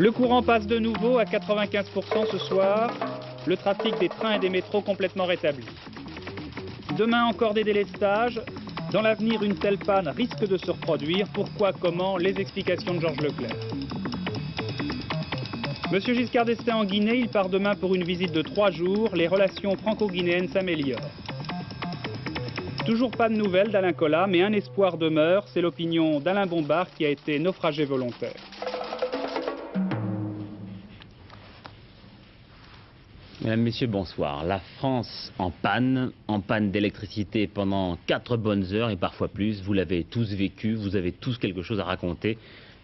Le courant passe de nouveau à 95% ce soir. Le trafic des trains et des métros complètement rétabli. Demain encore des délestages. Dans l'avenir, une telle panne risque de se reproduire. Pourquoi, comment? Les explications de Georges Leclerc. Monsieur Giscard d'Estaing en Guinée, il part demain pour une visite de 3 jours. Les relations franco-guinéennes s'améliorent. Toujours pas de nouvelles d'Alain Colas, mais un espoir demeure. C'est l'opinion d'Alain Bombard qui a été naufragé volontaire. Mesdames, Messieurs, bonsoir. La France en panne d'électricité pendant 4 bonnes heures et parfois plus. Vous l'avez tous vécu, vous avez tous quelque chose à raconter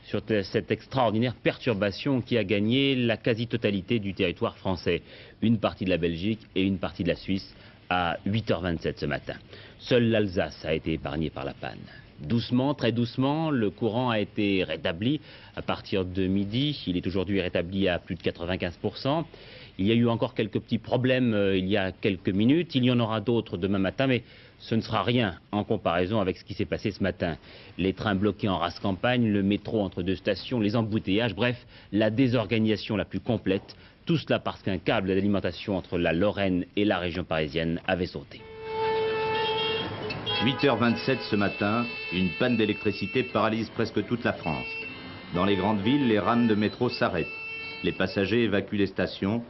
sur cette extraordinaire perturbation qui a gagné la quasi-totalité du territoire français. Une partie de la Belgique et une partie de la Suisse à 8h27 ce matin. Seule l'Alsace a été épargnée par la panne. Doucement, très doucement, le courant a été rétabli à partir de midi. Il est aujourd'hui rétabli à plus de 95%. Il y a eu encore quelques petits problèmes il y a quelques minutes. Il y en aura d'autres demain matin, mais ce ne sera rien en comparaison avec ce qui s'est passé ce matin. Les trains bloqués en rase campagne, le métro entre 2 stations, les embouteillages, bref, la désorganisation la plus complète. Tout cela parce qu'un câble d'alimentation entre la Lorraine et la région parisienne avait sauté. 8h27 ce matin, une panne d'électricité paralyse presque toute la France. Dans les grandes villes, les rames de métro s'arrêtent. Les passagers évacuent les stations.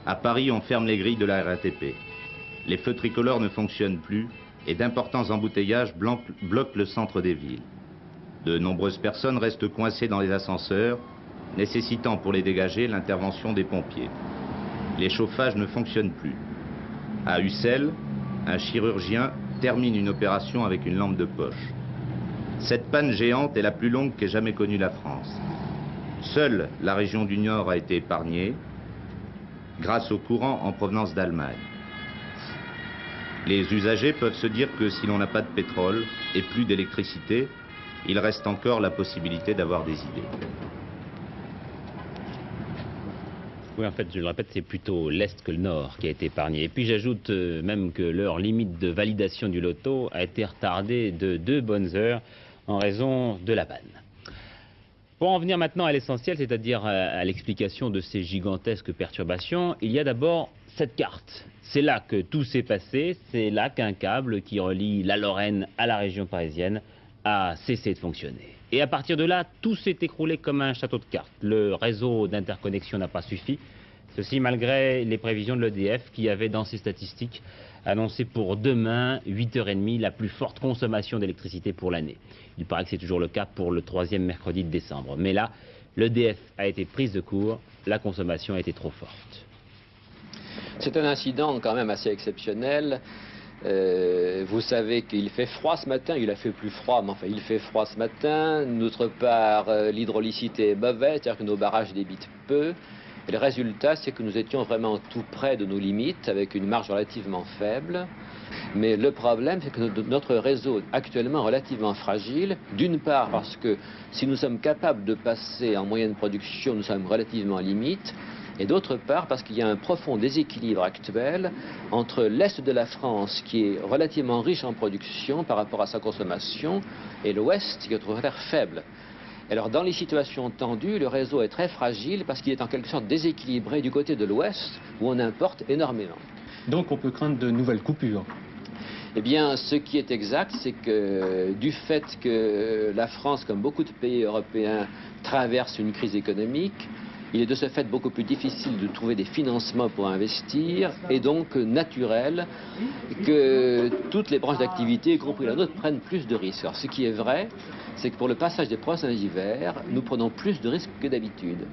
À Paris, on ferme les grilles de la RATP. Les feux tricolores ne fonctionnent plus et d'importants embouteillages bloquent le centre des villes. De nombreuses personnes restent coincées dans les ascenseurs, nécessitant pour les dégager l'intervention des pompiers. Les chauffages ne fonctionnent plus. À Ussel, un chirurgien termine une opération avec une lampe de poche. Cette panne géante est la plus longue qu'ait jamais connue la France. Seule la région du Nord a été épargnée grâce au courant en provenance d'Allemagne. Les usagers peuvent se dire que si l'on n'a pas de pétrole et plus d'électricité, il reste encore la possibilité d'avoir des idées. Oui, en fait, je le répète, c'est plutôt l'Est que le Nord qui a été épargné. Et puis j'ajoute même que l'heure limite de validation du loto a été retardée de 2 bonnes heures en raison de la panne. Pour en venir maintenant à l'essentiel, c'est-à-dire à l'explication de ces gigantesques perturbations, il y a d'abord cette carte. C'est là que tout s'est passé, c'est là qu'un câble qui relie la Lorraine à la région parisienne a cessé de fonctionner. Et à partir de là, tout s'est écroulé comme un château de cartes. Le réseau d'interconnexion n'a pas suffi. Ceci malgré les prévisions de l'EDF qui avait dans ses statistiques annoncé pour demain 8h30 la plus forte consommation d'électricité pour l'année. Il paraît que c'est toujours le cas pour le 3e mercredi de décembre. Mais là, l'EDF a été prise de court, la consommation a été trop forte. C'est un incident quand même assez exceptionnel. Vous savez qu'il fait froid ce matin, il a fait plus froid, mais enfin il fait froid ce matin. D'autre part, l'hydraulicité est mauvaise, c'est-à-dire que nos barrages débitent peu. Et le résultat, c'est que nous étions vraiment tout près de nos limites, avec une marge relativement faible. Mais le problème, c'est que notre réseau est actuellement relativement fragile. D'une part, parce que si nous sommes capables de passer en moyenne production, nous sommes relativement limite. Et d'autre part, parce qu'il y a un profond déséquilibre actuel entre l'Est de la France, qui est relativement riche en production par rapport à sa consommation, et l'Ouest, qui est au contraire faible. Alors, dans les situations tendues, le réseau est très fragile parce qu'il est en quelque sorte déséquilibré du côté de l'Ouest, où on importe énormément. Donc, on peut craindre de nouvelles coupures. Eh bien, ce qui est exact, c'est que du fait que la France, comme beaucoup de pays européens, traverse une crise économique, il est de ce fait beaucoup plus difficile de trouver des financements pour investir et donc naturel que toutes les branches d'activité, y compris la nôtre, prennent plus de risques. Alors, ce qui est vrai, c'est que pour le passage des prochains hivers, nous prenons plus de risques que d'habitude.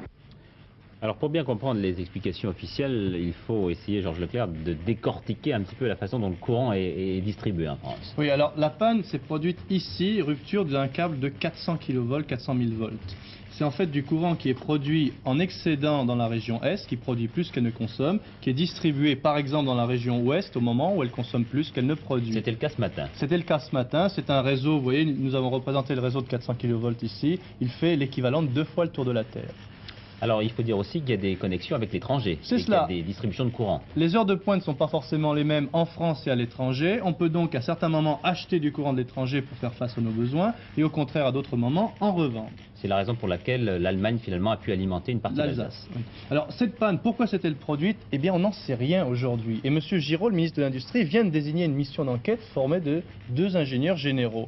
Alors pour bien comprendre les explications officielles, il faut essayer, Georges Leclerc, de décortiquer un petit peu la façon dont le courant est distribué en France. Oui, alors la panne s'est produite ici, rupture d'un câble de 400 kV, 400 000 volts. C'est en fait du courant qui est produit en excédent dans la région Est, qui produit plus qu'elle ne consomme, qui est distribué par exemple dans la région Ouest au moment où elle consomme plus qu'elle ne produit. C'était le cas ce matin. C'était le cas ce matin, c'est un réseau, vous voyez, nous avons représenté le réseau de 400 kV ici, il fait l'équivalent de 2 fois le tour de la Terre. Alors il faut dire aussi qu'il y a des connexions avec l'étranger. C'est cela. Il y a des distributions de courant. Les heures de pointe ne sont pas forcément les mêmes en France et à l'étranger. On peut donc à certains moments acheter du courant de l'étranger pour faire face à nos besoins et au contraire à d'autres moments en revendre. C'est la raison pour laquelle l'Allemagne finalement a pu alimenter une partie de l'Alsace. Oui. Alors cette panne, pourquoi s'est-elle produite? Eh bien on n'en sait rien aujourd'hui. Et M. Giraud, le ministre de l'Industrie, vient de désigner une mission d'enquête formée de 2 ingénieurs généraux.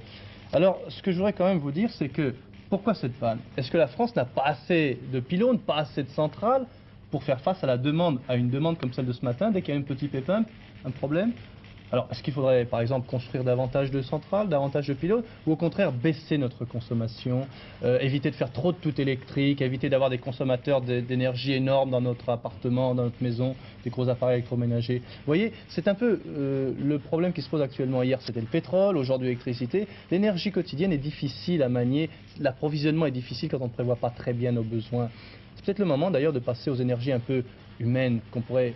Alors ce que je voudrais quand même vous dire, c'est que pourquoi cette panne? Est-ce que la France n'a pas assez de pylônes, pas assez de centrales pour faire face à une demande comme celle de ce matin, dès qu'il y a un petit pépin, un problème? Alors, est-ce qu'il faudrait, par exemple, construire davantage de centrales, davantage de pylônes, ou au contraire baisser notre consommation, éviter de faire trop de tout électrique, éviter d'avoir des consommateurs d'énergie énormes dans notre appartement, dans notre maison, des gros appareils électroménagers? Vous voyez, c'est un peu le problème qui se pose actuellement. Hier, c'était le pétrole, aujourd'hui l'électricité. L'énergie quotidienne est difficile à manier, l'approvisionnement est difficile quand on ne prévoit pas très bien nos besoins. C'est peut-être le moment d'ailleurs de passer aux énergies un peu humaines qu'on pourrait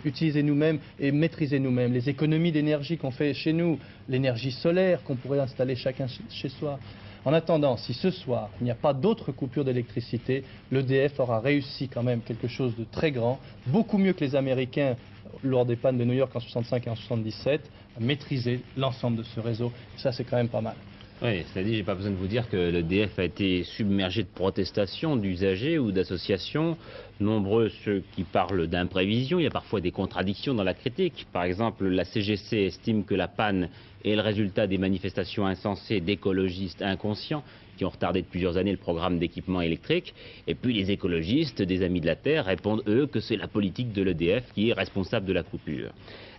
utiliser nous-mêmes et maîtriser nous-mêmes. Les économies d'énergie qu'on fait chez nous, l'énergie solaire qu'on pourrait installer chacun chez soi. En attendant, si ce soir il n'y a pas d'autre coupure d'électricité, l'EDF aura réussi quand même quelque chose de très grand, beaucoup mieux que les Américains lors des pannes de New York en 65 et en 77, à maîtriser l'ensemble de ce réseau. Ça, c'est quand même pas mal. Oui, c'est-à-dire, j'ai pas besoin de vous dire que l'EDF a été submergé de protestations d'usagers ou d'associations. Nombreux ceux qui parlent d'imprévision. Il y a parfois des contradictions dans la critique. Par exemple, la CGC estime que la panne est le résultat des manifestations insensées d'écologistes inconscients qui ont retardé de plusieurs années le programme d'équipement électrique. Et puis les écologistes, des Amis de la Terre, répondent eux que c'est la politique de l'EDF qui est responsable de la coupure.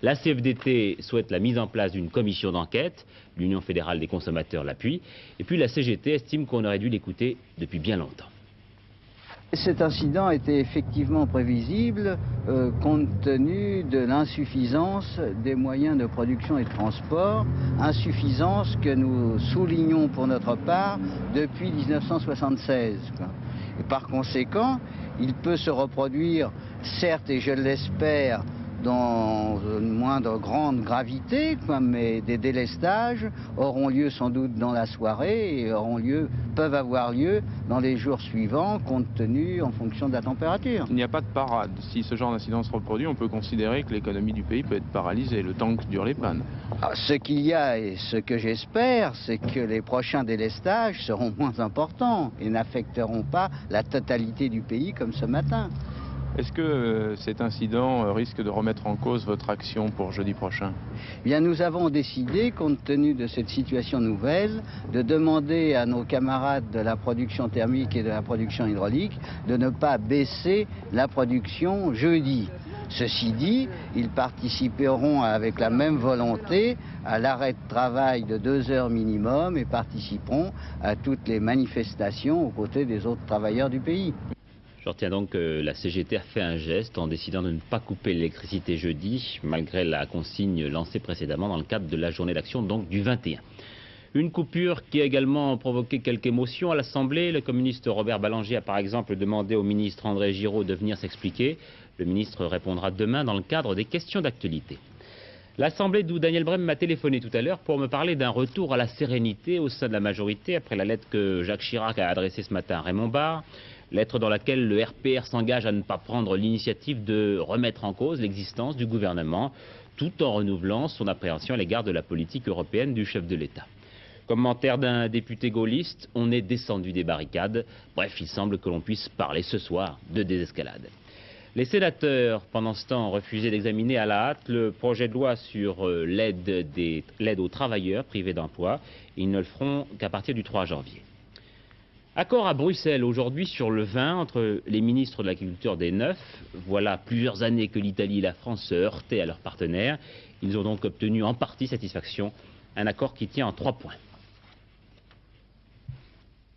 La CFDT souhaite la mise en place d'une commission d'enquête. L'Union fédérale des consommateurs l'appuie. Et puis la CGT estime qu'on aurait dû l'écouter depuis bien longtemps. Cet incident était effectivement prévisible compte tenu de l'insuffisance des moyens de production et de transport, insuffisance que nous soulignons pour notre part depuis 1976. Et par conséquent, il peut se reproduire, certes, et je l'espère, dans une moindre grande gravité, mais des délestages auront lieu sans doute dans la soirée et peuvent avoir lieu dans les jours suivants, compte tenu en fonction de la température. Il n'y a pas de parade. Si ce genre d'incident se reproduit, on peut considérer que l'économie du pays peut être paralysée le temps que durent les pannes. Alors, ce qu'il y a et ce que j'espère, c'est que les prochains délestages seront moins importants et n'affecteront pas la totalité du pays comme ce matin. Est-ce que cet incident risque de remettre en cause votre action pour jeudi prochain? Eh bien, nous avons décidé, compte tenu de cette situation nouvelle, de demander à nos camarades de la production thermique et de la production hydraulique de ne pas baisser la production jeudi. Ceci dit, ils participeront avec la même volonté à l'arrêt de travail de 2 heures minimum et participeront à toutes les manifestations aux côtés des autres travailleurs du pays. Je retiens donc que la CGT a fait un geste en décidant de ne pas couper l'électricité jeudi, malgré la consigne lancée précédemment dans le cadre de la journée d'action donc du 21. Une coupure qui a également provoqué quelques émotions à l'Assemblée. Le communiste Robert Ballanger a par exemple demandé au ministre André Giraud de venir s'expliquer. Le ministre répondra demain dans le cadre des questions d'actualité. L'Assemblée d'où Daniel Brem m'a téléphoné tout à l'heure pour me parler d'un retour à la sérénité au sein de la majorité après la lettre que Jacques Chirac a adressée ce matin à Raymond Barre. Lettre dans laquelle le RPR s'engage à ne pas prendre l'initiative de remettre en cause l'existence du gouvernement, tout en renouvelant son appréhension à l'égard de la politique européenne du chef de l'État. Commentaire d'un député gaulliste, on est descendu des barricades. Bref, il semble que l'on puisse parler ce soir de désescalade. Les sénateurs, pendant ce temps, refusaient d'examiner à la hâte le projet de loi sur l'aide aux travailleurs privés d'emploi. Ils ne le feront qu'à partir du 3 janvier. Accord à Bruxelles aujourd'hui sur le vin entre les ministres de l'Agriculture des 9. Voilà plusieurs années que l'Italie et la France se heurtaient à leurs partenaires. Ils ont donc obtenu en partie satisfaction. Un accord qui tient en 3 points.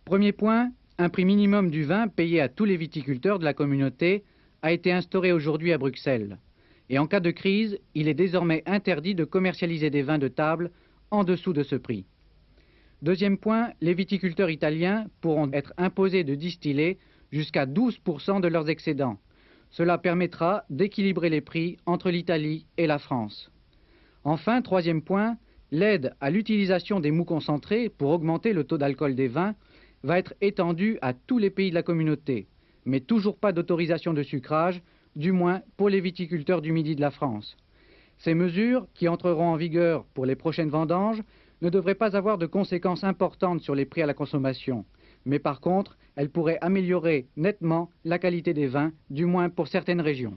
Premier point, un prix minimum du vin payé à tous les viticulteurs de la communauté a été instauré aujourd'hui à Bruxelles. Et en cas de crise, il est désormais interdit de commercialiser des vins de table en dessous de ce prix. Deuxième point, les viticulteurs italiens pourront être imposés de distiller jusqu'à 12% de leurs excédents. Cela permettra d'équilibrer les prix entre l'Italie et la France. Enfin, troisième point, l'aide à l'utilisation des moûts concentrés pour augmenter le taux d'alcool des vins va être étendue à tous les pays de la communauté, mais toujours pas d'autorisation de sucrage, du moins pour les viticulteurs du midi de la France. Ces mesures, qui entreront en vigueur pour les prochaines vendanges, ne devraient pas avoir de conséquences importantes sur les prix à la consommation. Mais par contre, elle pourrait améliorer nettement la qualité des vins, du moins pour certaines régions.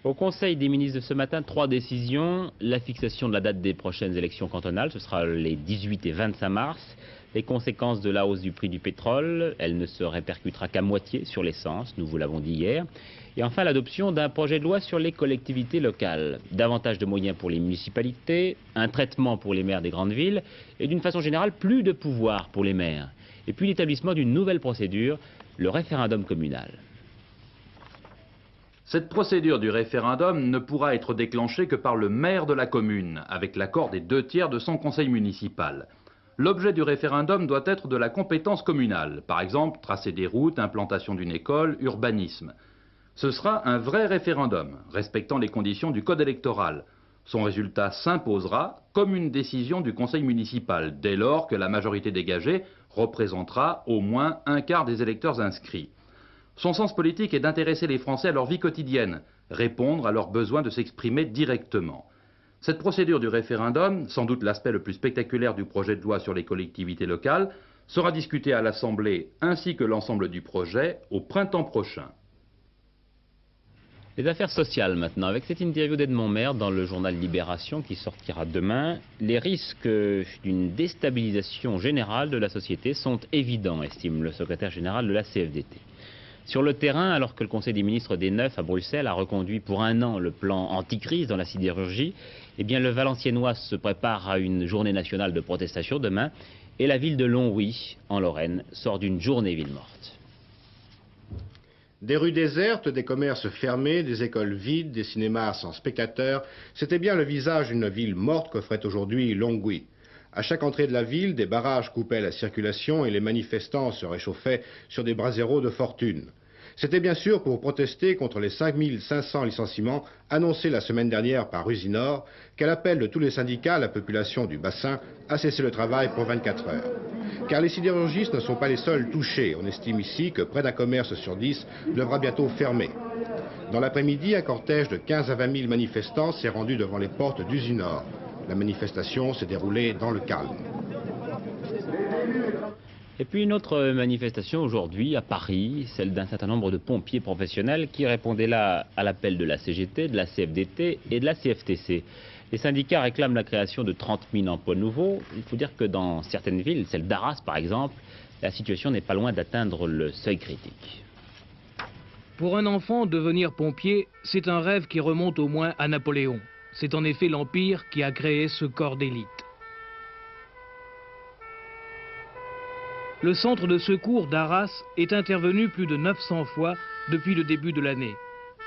Au Conseil des ministres de ce matin, 3 décisions. La fixation de la date des prochaines élections cantonales, ce sera les 18 et 25 mars. Les conséquences de la hausse du prix du pétrole, elle ne se répercutera qu'à moitié sur l'essence, nous vous l'avons dit hier. Et enfin, l'adoption d'un projet de loi sur les collectivités locales. Davantage de moyens pour les municipalités, un traitement pour les maires des grandes villes et d'une façon générale, plus de pouvoir pour les maires. Et puis l'établissement d'une nouvelle procédure, le référendum communal. Cette procédure du référendum ne pourra être déclenchée que par le maire de la commune, avec l'accord des 2/3 de son conseil municipal. L'objet du référendum doit être de la compétence communale, par exemple tracer des routes, implantation d'une école, urbanisme. Ce sera un vrai référendum, respectant les conditions du code électoral. Son résultat s'imposera comme une décision du conseil municipal, dès lors que la majorité dégagée représentera au moins un quart des électeurs inscrits. Son sens politique est d'intéresser les Français à leur vie quotidienne, répondre à leur besoin de s'exprimer directement. Cette procédure du référendum, sans doute l'aspect le plus spectaculaire du projet de loi sur les collectivités locales, sera discutée à l'Assemblée ainsi que l'ensemble du projet au printemps prochain. Les affaires sociales maintenant, avec cette interview d'Edmond Maire dans le journal Libération qui sortira demain. Les risques d'une déstabilisation générale de la société sont évidents, estime le secrétaire général de la CFDT. Sur le terrain, alors que le Conseil des ministres des 9 à Bruxelles a reconduit pour 1 an le plan anti-crise dans la sidérurgie, eh bien le Valenciennois se prépare à une journée nationale de protestation demain et la ville de Longwy, en Lorraine, sort d'une journée ville morte. Des rues désertes, des commerces fermés, des écoles vides, des cinémas sans spectateurs, c'était bien le visage d'une ville morte qu'offrait aujourd'hui Longwy. À chaque entrée de la ville, des barrages coupaient la circulation et les manifestants se réchauffaient sur des braseros de fortune. C'était bien sûr pour protester contre les 5500 licenciements annoncés la semaine dernière par Usinor qu'à l'appel de tous les syndicats, la population du bassin a cessé le travail pour 24 heures. Car les sidérurgistes ne sont pas les seuls touchés. On estime ici que près d'un commerce sur 10 devra bientôt fermer. Dans l'après-midi, un cortège de 15 à 20 000 manifestants s'est rendu devant les portes d'Usinor. La manifestation s'est déroulée dans le calme. Et puis une autre manifestation aujourd'hui à Paris, celle d'un certain nombre de pompiers professionnels qui répondaient là à l'appel de la CGT, de la CFDT et de la CFTC. Les syndicats réclament la création de 30 000 emplois nouveaux. Il faut dire que dans certaines villes, celle d'Arras par exemple, la situation n'est pas loin d'atteindre le seuil critique. Pour un enfant, devenir pompier, c'est un rêve qui remonte au moins à Napoléon. C'est en effet l'Empire qui a créé ce corps d'élite. Le centre de secours d'Arras est intervenu plus de 900 fois depuis le début de l'année.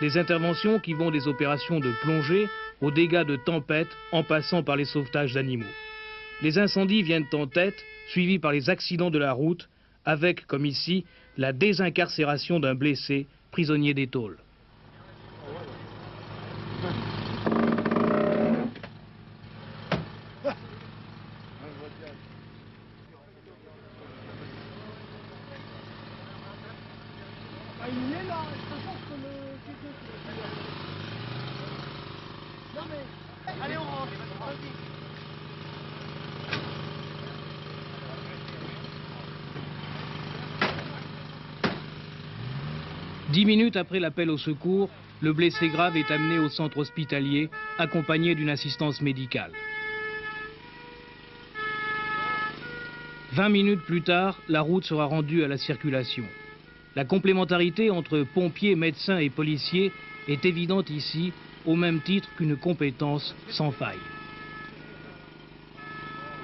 Des interventions qui vont des opérations de plongée aux dégâts de tempête en passant par les sauvetages d'animaux. Les incendies viennent en tête, suivis par les accidents de la route, avec, comme ici, la désincarcération d'un blessé, prisonnier des tôles. Allez, on rentre. 10 minutes après l'appel au secours, le blessé grave est amené au centre hospitalier, accompagné d'une assistance médicale. 20 minutes plus tard, la route sera rendue à la circulation. La complémentarité entre pompiers, médecins et policiers est évidente ici, au même titre qu'une compétence sans faille.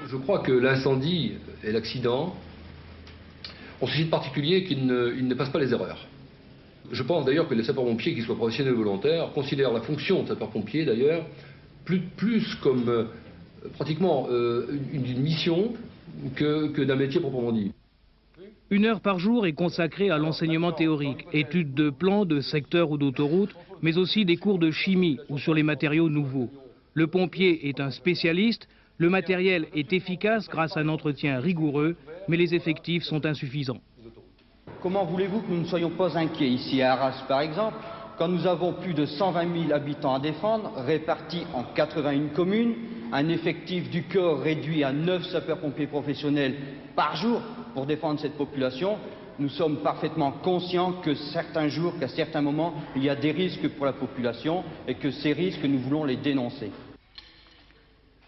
Je crois que l'incendie et l'accident ont ceci de particulier qu'ils ne passent pas les erreurs. Je pense d'ailleurs que les sapeurs-pompiers, qu'ils soient professionnels ou volontaires, considèrent la fonction de sapeur-pompier d'ailleurs plus comme pratiquement une mission que d'un métier proprement dit. 1 heure par jour est consacrée à l'enseignement théorique, études de plans, de secteurs ou d'autoroutes, mais aussi des cours de chimie ou sur les matériaux nouveaux. Le pompier est un spécialiste, le matériel est efficace grâce à un entretien rigoureux, mais les effectifs sont insuffisants. Comment voulez-vous que nous ne soyons pas inquiets ici à Arras par exemple, quand nous avons plus de 120 000 habitants à défendre, répartis en 81 communes, un effectif du corps réduit à 9 sapeurs-pompiers professionnels par jour? pour défendre cette population. Nous sommes parfaitement conscients que certains jours, qu'à certains moments, il y a des risques pour la population et que ces risques, nous voulons les dénoncer.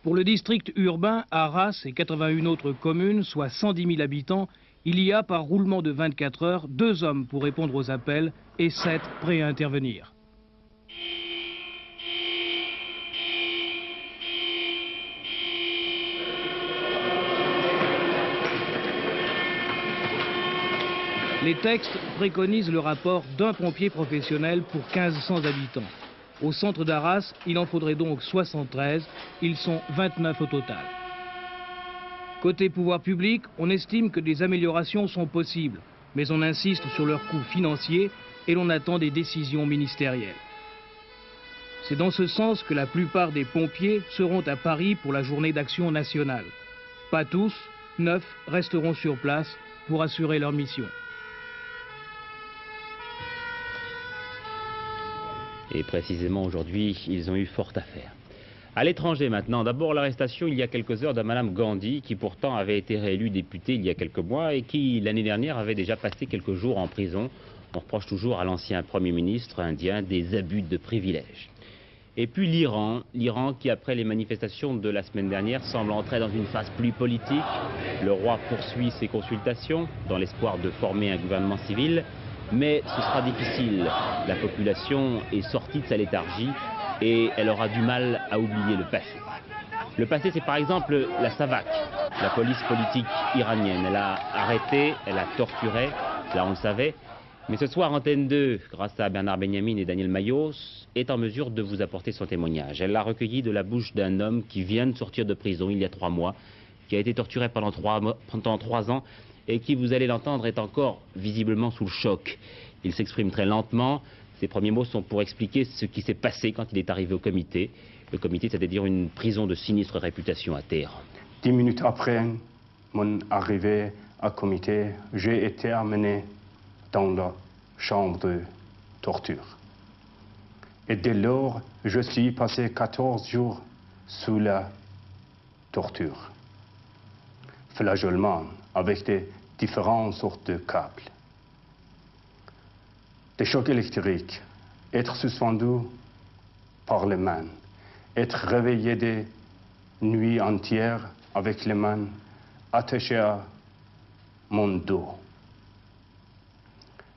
Pour le district urbain, Arras et 81 autres communes, soit 110 000 habitants, il y a par roulement de 24 heures 2 hommes pour répondre aux appels et 7 prêts à intervenir. Les textes préconisent le rapport d'un pompier professionnel pour 1500 habitants. Au centre d'Arras, il en faudrait donc 73, ils sont 29 au total. Côté pouvoir public, on estime que des améliorations sont possibles, mais on insiste sur leur coût financier et l'on attend des décisions ministérielles. C'est dans ce sens que la plupart des pompiers seront à Paris pour la journée d'action nationale. Pas tous, 9 resteront sur place pour assurer leur mission. Et précisément aujourd'hui, ils ont eu fort à faire. À l'étranger maintenant, d'abord l'arrestation il y a quelques heures de Madame Gandhi, qui pourtant avait été réélue députée il y a quelques mois et qui l'année dernière avait déjà passé quelques jours en prison. On reproche toujours à l'ancien Premier ministre indien des abus de privilèges. Et puis l'Iran qui après les manifestations de la semaine dernière semble entrer dans une phase plus politique. Le roi poursuit ses consultations dans l'espoir de former un gouvernement civil. Mais ce sera difficile. La population est sortie de sa léthargie et elle aura du mal à oublier le passé. Le passé, c'est par exemple la SAVAK, la police politique iranienne. Elle a arrêté, elle a torturé, là on le savait. Mais ce soir, Antenne 2, grâce à Bernard Benjamin et Daniel Mayos, est en mesure de vous apporter son témoignage. Elle l'a recueilli de la bouche d'un homme qui vient de sortir de prison il y a 3 mois, qui a été torturé pendant 3 ans, et qui, vous allez l'entendre, est encore visiblement sous le choc. Il s'exprime très lentement. Ses premiers mots sont pour expliquer ce qui s'est passé quand il est arrivé au comité. Le comité, c'est-à-dire une prison de sinistre réputation à Téhéran. 10 minutes après mon arrivée au comité, j'ai été amené dans la chambre de torture. Et dès lors, je suis passé 14 jours sous la torture. Flageolement, avec des différentes sortes de câbles. Des chocs électriques, être suspendu par les mains, être réveillé des nuits entières avec les mains attachées à mon dos,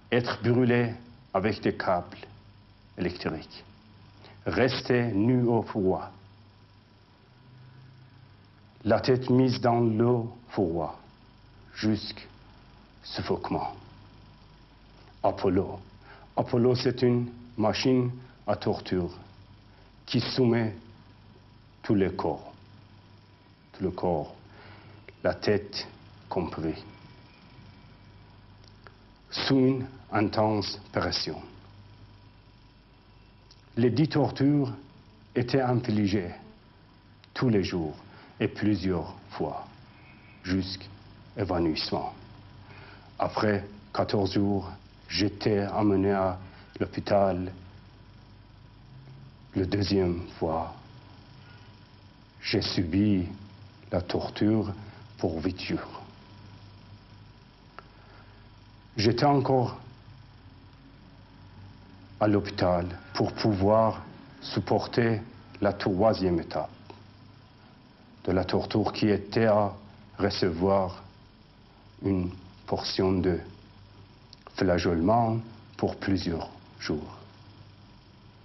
être brûlé avec des câbles électriques, rester nu au froid, la tête mise dans l'eau froide, jusqu'au suffoquement. Apollo. Apollo, c'est une machine à torture qui soumet tout le corps, la tête compris, sous une intense pression. Les 10 tortures étaient infligées tous les jours et plusieurs fois, jusqu'à évanouissement. Après 14 jours, j'étais amené à l'hôpital la 2e fois. J'ai subi la torture pour 8 jours. J'étais encore à l'hôpital pour pouvoir supporter la 3e étape de la torture qui était à recevoir une portion de flageolement pour plusieurs jours.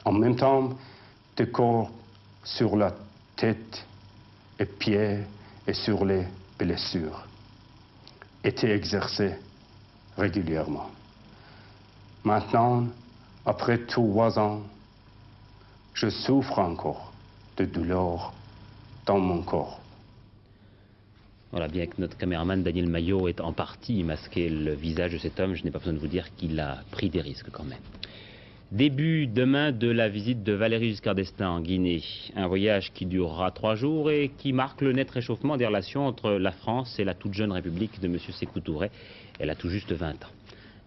En même temps, des corps sur la tête et pieds et sur les blessures étaient exercés régulièrement. Maintenant, après 3 ans, je souffre encore de douleur dans mon corps. Voilà, bien que notre caméraman Daniel Mayot ait en partie masqué le visage de cet homme, je n'ai pas besoin de vous dire qu'il a pris des risques quand même. Début demain de la visite de Valéry Giscard d'Estaing en Guinée. Un voyage qui durera 3 jours et qui marque le net réchauffement des relations entre la France et la toute jeune République de M. Sékou Touré. Elle a tout juste 20 ans.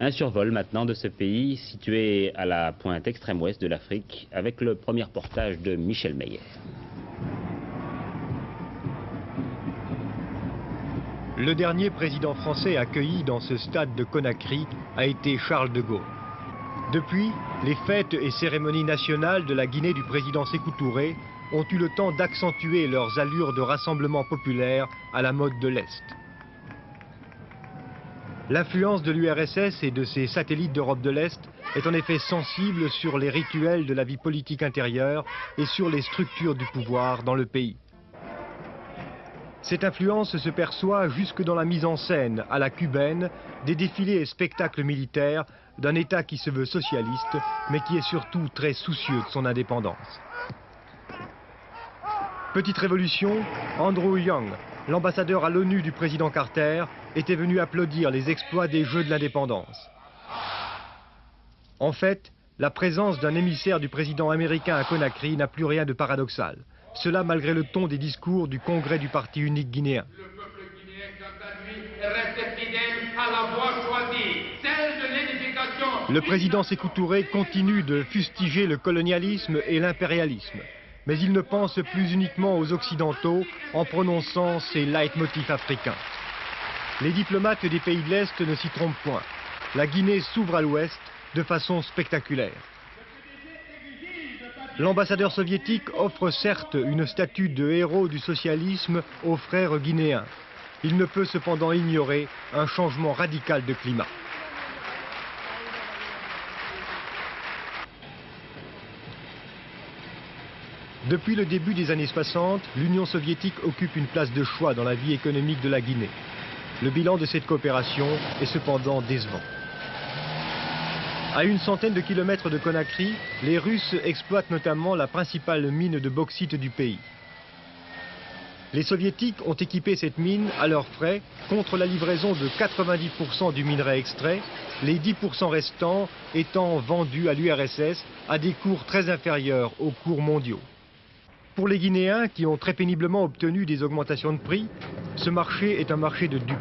Un survol maintenant de ce pays situé à la pointe extrême ouest de l'Afrique avec le premier reportage de Michel Meyer. Le dernier président français accueilli dans ce stade de Conakry a été Charles de Gaulle. Depuis, les fêtes et cérémonies nationales de la Guinée du président Sékou Touré ont eu le temps d'accentuer leurs allures de rassemblement populaire à la mode de l'Est. L'influence de l'URSS et de ses satellites d'Europe de l'Est est en effet sensible sur les rituels de la vie politique intérieure et sur les structures du pouvoir dans le pays. Cette influence se perçoit jusque dans la mise en scène, à la cubaine, des défilés et spectacles militaires d'un État qui se veut socialiste, mais qui est surtout très soucieux de son indépendance. Petite révolution, Andrew Young, l'ambassadeur à l'ONU du président Carter, était venu applaudir les exploits des Jeux de l'indépendance. En fait, la présence d'un émissaire du président américain à Conakry n'a plus rien de paradoxal. Cela malgré le ton des discours du congrès du Parti unique guinéen. Le peuple guinéen, quant à lui, reste fidèle à la voie choisie, celle de l'édification. Le président Sékou Touré continue de fustiger le colonialisme et l'impérialisme. Mais il ne pense plus uniquement aux Occidentaux en prononçant ses leitmotifs africains. Les diplomates des pays de l'Est ne s'y trompent point. La Guinée s'ouvre à l'Ouest de façon spectaculaire. L'ambassadeur soviétique offre certes une statue de héros du socialisme aux frères guinéens. Il ne peut cependant ignorer un changement radical de climat. Depuis le début des années 60, l'Union soviétique occupe une place de choix dans la vie économique de la Guinée. Le bilan de cette coopération est cependant décevant. À une centaine de kilomètres de Conakry, les Russes exploitent notamment la principale mine de bauxite du pays. Les Soviétiques ont équipé cette mine à leurs frais contre la livraison de 90% du minerai extrait, les 10% restants étant vendus à l'URSS à des cours très inférieurs aux cours mondiaux. Pour les Guinéens, qui ont très péniblement obtenu des augmentations de prix, ce marché est un marché de dupes.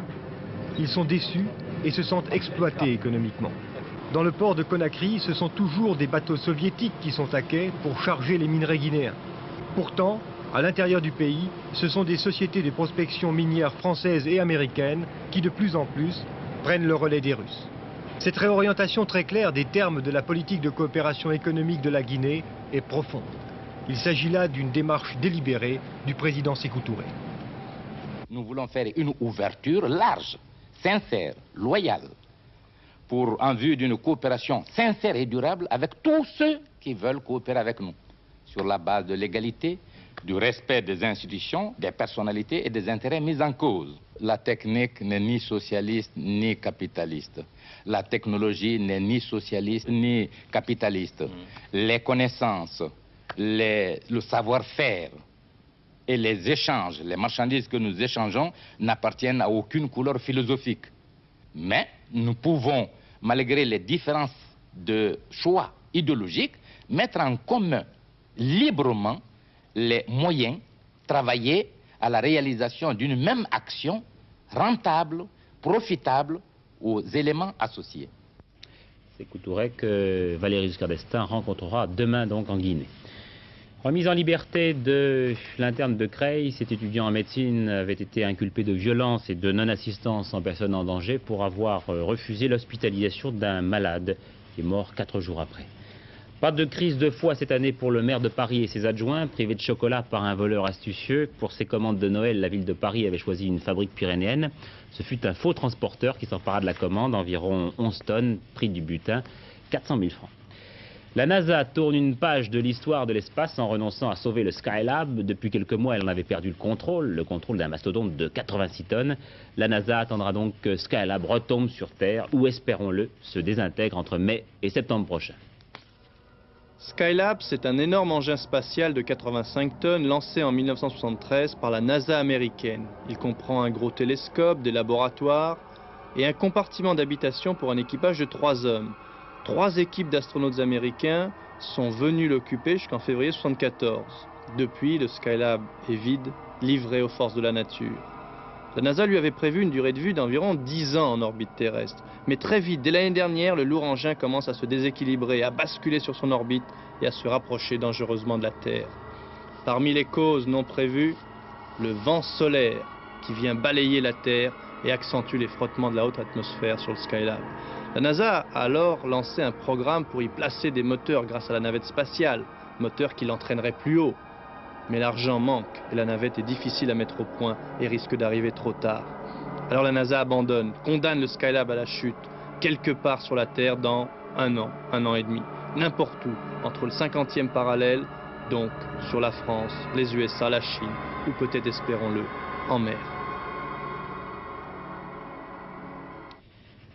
Ils sont déçus et se sentent exploités économiquement. Dans le port de Conakry, ce sont toujours des bateaux soviétiques qui sont à quai pour charger les minerais guinéens. Pourtant, à l'intérieur du pays, ce sont des sociétés de prospection minière françaises et américaines qui, de plus en plus, prennent le relais des Russes. Cette réorientation très claire des termes de la politique de coopération économique de la Guinée est profonde. Il s'agit là d'une démarche délibérée du président Sékou Touré. Nous voulons faire une ouverture large, sincère, loyale, en vue d'une coopération sincère et durable avec tous ceux qui veulent coopérer avec nous, sur la base de l'égalité, du respect des institutions, des personnalités et des intérêts mis en cause. La technique n'est ni socialiste ni capitaliste. La technologie n'est ni socialiste ni capitaliste. Les connaissances, le savoir-faire et les échanges, les marchandises que nous échangeons n'appartiennent à aucune couleur philosophique. Mais nous pouvons, malgré les différences de choix idéologiques, mettre en commun librement les moyens, travailler à la réalisation d'une même action rentable, profitable aux éléments associés. Sékou Touré que Valéry Giscard d'Estaing rencontrera demain donc en Guinée. Remise en liberté de l'interne de Creil, cet étudiant en médecine avait été inculpé de violence et de non-assistance en personne en danger pour avoir refusé l'hospitalisation d'un malade qui est mort 4 jours après. Pas de crise de foi cette année pour le maire de Paris et ses adjoints, privés de chocolat par un voleur astucieux. Pour ses commandes de Noël, la ville de Paris avait choisi une fabrique pyrénéenne. Ce fut un faux transporteur qui s'empara de la commande, environ 11 tonnes, prix du butin, 400 000 francs. La NASA tourne une page de l'histoire de l'espace en renonçant à sauver le Skylab. Depuis quelques mois, elle en avait perdu le contrôle d'un mastodonte de 86 tonnes. La NASA attendra donc que Skylab retombe sur Terre, ou espérons-le, se désintègre entre mai et septembre prochain. Skylab, c'est un énorme engin spatial de 85 tonnes lancé en 1973 par la NASA américaine. Il comprend un gros télescope, des laboratoires et un compartiment d'habitation pour un équipage de 3 hommes. 3 équipes d'astronautes américains sont venues l'occuper jusqu'en février 1974. Depuis, le Skylab est vide, livré aux forces de la nature. La NASA lui avait prévu une durée de vue d'environ 10 ans en orbite terrestre. Mais très vite, dès l'année dernière, le lourd engin commence à se déséquilibrer, à basculer sur son orbite et à se rapprocher dangereusement de la Terre. Parmi les causes non prévues, le vent solaire qui vient balayer la Terre et accentue les frottements de la haute atmosphère sur le Skylab. La NASA a alors lancé un programme pour y placer des moteurs grâce à la navette spatiale, moteurs qui l'entraîneraient plus haut. Mais l'argent manque et la navette est difficile à mettre au point et risque d'arriver trop tard. Alors la NASA abandonne, condamne le Skylab à la chute, quelque part sur la Terre dans un an et demi, n'importe où, entre le 50e parallèle, donc sur la France, les USA, la Chine, ou peut-être, espérons-le, en mer.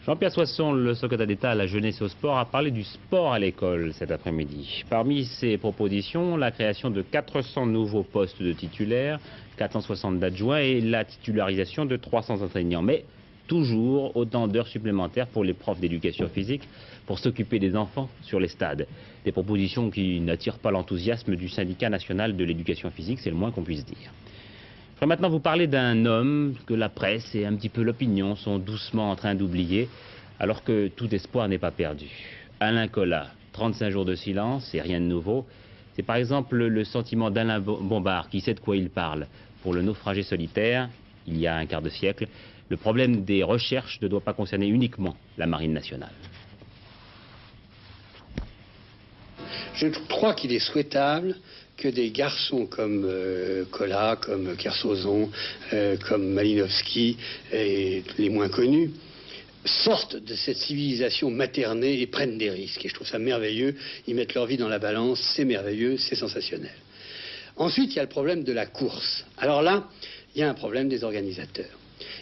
Jean-Pierre Soisson, le secrétaire d'État à la jeunesse et au sport, a parlé du sport à l'école cet après-midi. Parmi ses propositions, la création de 400 nouveaux postes de titulaires, 460 d'adjoints et la titularisation de 300 enseignants. Mais toujours autant d'heures supplémentaires pour les profs d'éducation physique pour s'occuper des enfants sur les stades. Des propositions qui n'attirent pas l'enthousiasme du syndicat national de l'éducation physique, c'est le moins qu'on puisse dire. Je vais maintenant vous parler d'un homme que la presse et un petit peu l'opinion sont doucement en train d'oublier, alors que tout espoir n'est pas perdu. Alain Colas, 35 jours de silence et rien de nouveau. C'est par exemple le sentiment d'Alain Bombard, qui sait de quoi il parle. Pour le naufragé solitaire, il y a un quart de siècle, le problème des recherches ne doit pas concerner uniquement la Marine nationale. Je crois qu'il est souhaitable que des garçons comme Colas, comme Kersozon, comme Malinowski et les moins connus sortent de cette civilisation maternée et prennent des risques. Et je trouve ça merveilleux. Ils mettent leur vie dans la balance, c'est merveilleux, c'est sensationnel. Ensuite, il y a le problème de la course. Alors là, il y a un problème des organisateurs.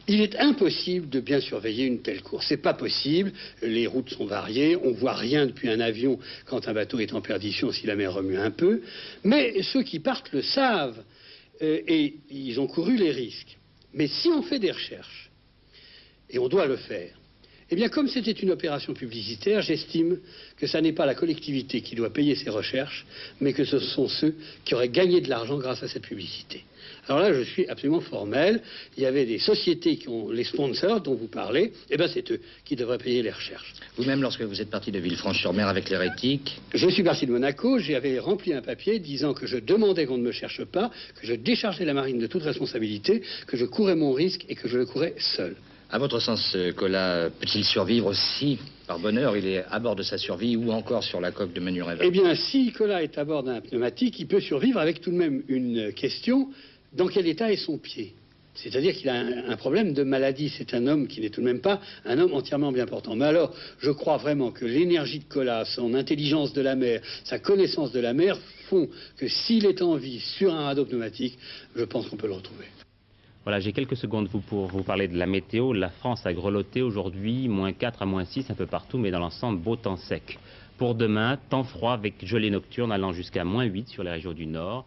Il est impossible de bien surveiller une telle course. C'est pas possible. Les routes sont variées. On voit rien depuis un avion quand un bateau est en perdition si la mer remue un peu. Mais ceux qui partent le savent et ils ont couru les risques. Mais si on fait des recherches, et on doit le faire, eh bien comme c'était une opération publicitaire, j'estime que ça n'est pas la collectivité qui doit payer ces recherches, mais que ce sont ceux qui auraient gagné de l'argent grâce à cette publicité. Alors là, je suis absolument formel. Il y avait des sociétés qui ont les sponsors dont vous parlez. Eh bien, c'est eux qui devraient payer les recherches. Vous-même, lorsque vous êtes parti de Villefranche-sur-Mer avec l'hérétique... Je suis parti de Monaco. J'avais rempli un papier disant que je demandais qu'on ne me cherche pas, que je déchargeais la marine de toute responsabilité, que je courais mon risque et que je le courais seul. À votre sens, Colas peut-il survivre aussi par bonheur? Il est à bord de sa survie ou encore sur la coque de Manureva? Eh bien, si Colas est à bord d'un pneumatique, il peut survivre avec tout de même une question. Dans quel état est son pied? C'est-à-dire qu'il a un problème de maladie. C'est un homme qui n'est tout de même pas un homme entièrement bien portant. Mais alors, je crois vraiment que l'énergie de Colas, son intelligence de la mer, sa connaissance de la mer font que s'il est en vie sur un radeau pneumatique, je pense qu'on peut le retrouver. Voilà, j'ai quelques secondes pour vous parler de la météo. La France a grelotté aujourd'hui, -4 à -6 un peu partout, mais dans l'ensemble, beau temps sec. Pour demain, temps froid avec gelée nocturne allant jusqu'à -8 sur les régions du nord.